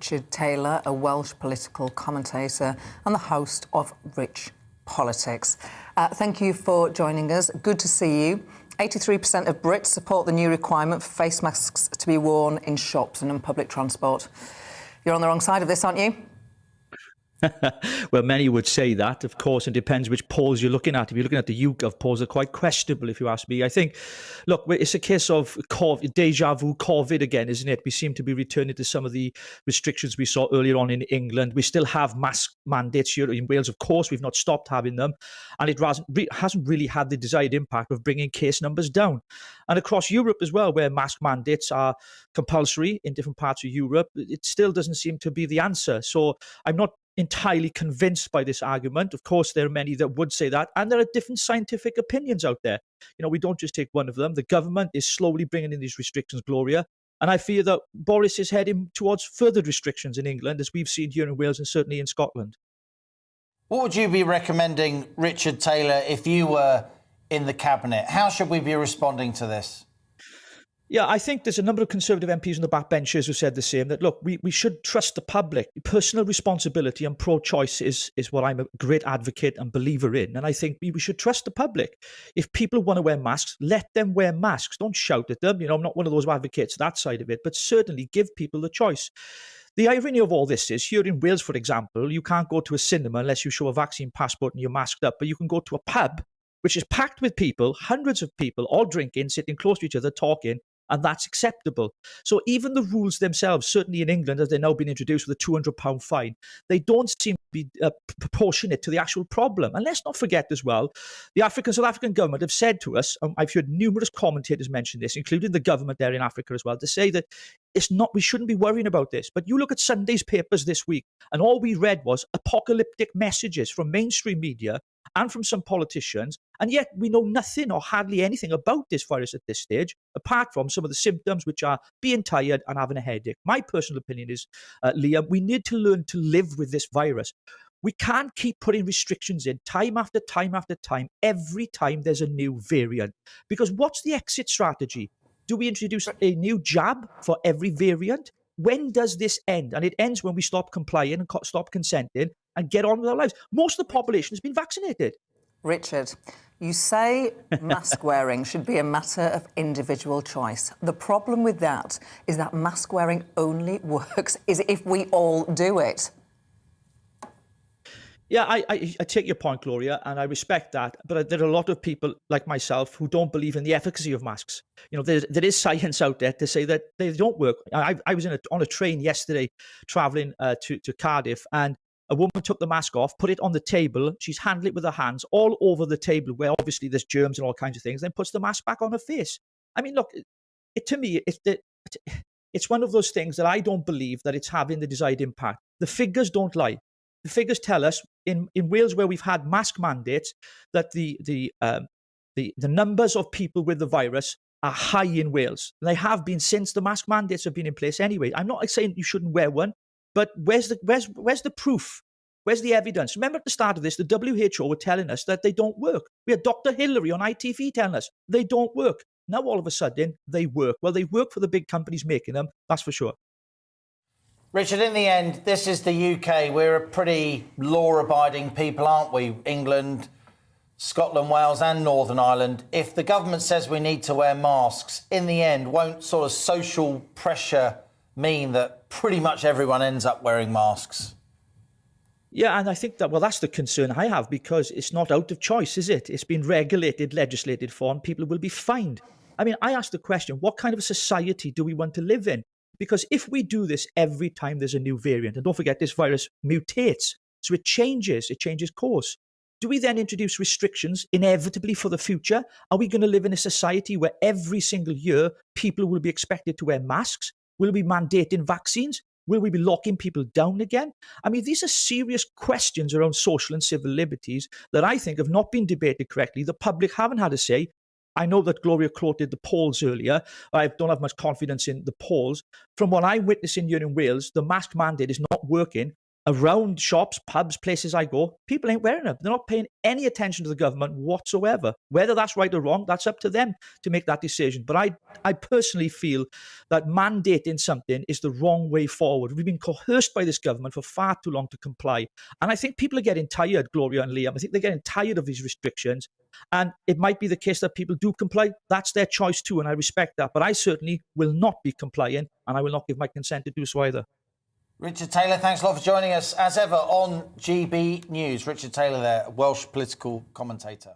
Richard Taylor, a Welsh political commentator and the host of Rich Politics. Thank you for joining us. Good to see you. 83% of Brits support the new requirement for face masks to be worn in shops and on public transport. You're on the wrong side of this, aren't you? Well, many would say that. Of course, it depends which polls you're looking at. If you're looking at the YouGov polls, they're quite questionable, if you ask me. I think, look, it's a case of deja vu COVID again, isn't it? We seem to be returning to some of the restrictions we saw earlier on in England. We still have mask mandates here in Wales. Of course, we've not stopped having them. And it hasn't really had the desired impact of bringing case numbers down. And across Europe as well, where mask mandates are compulsory in different parts of Europe, it still doesn't seem to be the answer. So I'm not entirely convinced by this argument. Of course, there are many that would say that, and there are different scientific opinions out there. You know, we don't just take one of them. The government is slowly bringing in these restrictions, Gloria, and I fear that Boris is heading towards further restrictions in England, as we've seen here in Wales and certainly in Scotland. What would you be recommending, Richard Taylor, if you were in the cabinet? How should we be responding to this? Yeah, I think there's a number of Conservative MPs on the backbenchers who said the same, that, look, we should trust the public. Personal responsibility and pro-choice is what I'm a great advocate and believer in. And I think we should trust the public. If people want to wear masks, let them wear masks. Don't shout at them. You know, I'm not one of those who advocates that side of it, but certainly give people the choice. The irony of all this is, here in Wales, for example, you can't go to a cinema unless you show a vaccine passport and you're masked up, but you can go to a pub, which is packed with people, hundreds of people, all drinking, sitting close to each other, talking, and that's acceptable. So even the rules themselves, certainly in England, as they're now being introduced with a £200 fine, they don't seem to be proportionate to the actual problem. And let's not forget as well, the South African government have said to us, I've heard numerous commentators mention this, including the government there in Africa as well, to say that we shouldn't be worrying about this. But you look at Sunday's papers this week, and all we read was apocalyptic messages from mainstream media and from some politicians, and yet we know nothing or hardly anything about this virus at this stage, apart from some of the symptoms, which are being tired and having a headache. My personal opinion is, Liam, we need to learn to live with this virus. We can't keep putting restrictions in time after time after time, every time there's a new variant. Because what's the exit strategy? Do we introduce a new jab for every variant? When does this end? And it ends when we stop complying and stop consenting and get on with our lives. Most of the population has been vaccinated. Richard, you say mask wearing should be a matter of individual choice. The problem with that is that mask wearing only works if we all do it. Yeah, I take your point, Gloria, and I respect that. But there are a lot of people like myself who don't believe in the efficacy of masks. You know, there is science out there to say that they don't work. I was on a train yesterday travelling to Cardiff, and a woman took the mask off, put it on the table. She's handled it with her hands all over the table where obviously there's germs and all kinds of things, then puts the mask back on her face. I mean, look, to me, it's one of those things that I don't believe that it's having the desired impact. The figures don't lie. The figures tell us in Wales, where we've had mask mandates, that the numbers of people with the virus are high in Wales. And they have been since the mask mandates have been in place anyway. I'm not saying you shouldn't wear one, but where's the proof? Where's the evidence? Remember at the start of this, the WHO were telling us that they don't work. We had Dr. Hillary on ITV telling us they don't work. Now all of a sudden they work. Well, they work for the big companies making them, that's for sure. Richard, in the end, this is the UK. We're a pretty law-abiding people, aren't we? England, Scotland, Wales and Northern Ireland. If the government says we need to wear masks, in the end, won't sort of social pressure mean that pretty much everyone ends up wearing masks? Yeah, and I think that's the concern I have, because it's not out of choice, is it? It's been regulated, legislated for, and people will be fined. I mean, I ask the question, what kind of a society do we want to live in? Because if we do this every time there's a new variant, and don't forget this virus mutates, so it changes course. Do we then introduce restrictions inevitably for the future? Are we going to live in a society where every single year people will be expected to wear masks? Will we be mandating vaccines? Will we be locking people down again? I mean, these are serious questions around social and civil liberties that I think have not been debated correctly. The public haven't had a say. I know that Gloria quoted the polls earlier. I don't have much confidence in the polls. From what I'm witnessing here in Wales, the mask mandate is not working. around shops, pubs, places I go, people ain't wearing them. They're not paying any attention to the government whatsoever. Whether that's right or wrong, that's up to them to make that decision. But I personally feel that mandating something is the wrong way forward. We've been coerced by this government for far too long to comply. And I think people are getting tired, Gloria and Liam. I think they're getting tired of these restrictions. And it might be the case that people do comply. That's their choice too, and I respect that. But I certainly will not be complying, and I will not give my consent to do so either. Richard Taylor, thanks a lot for joining us, as ever, on GB News. Richard Taylor there, Welsh political commentator.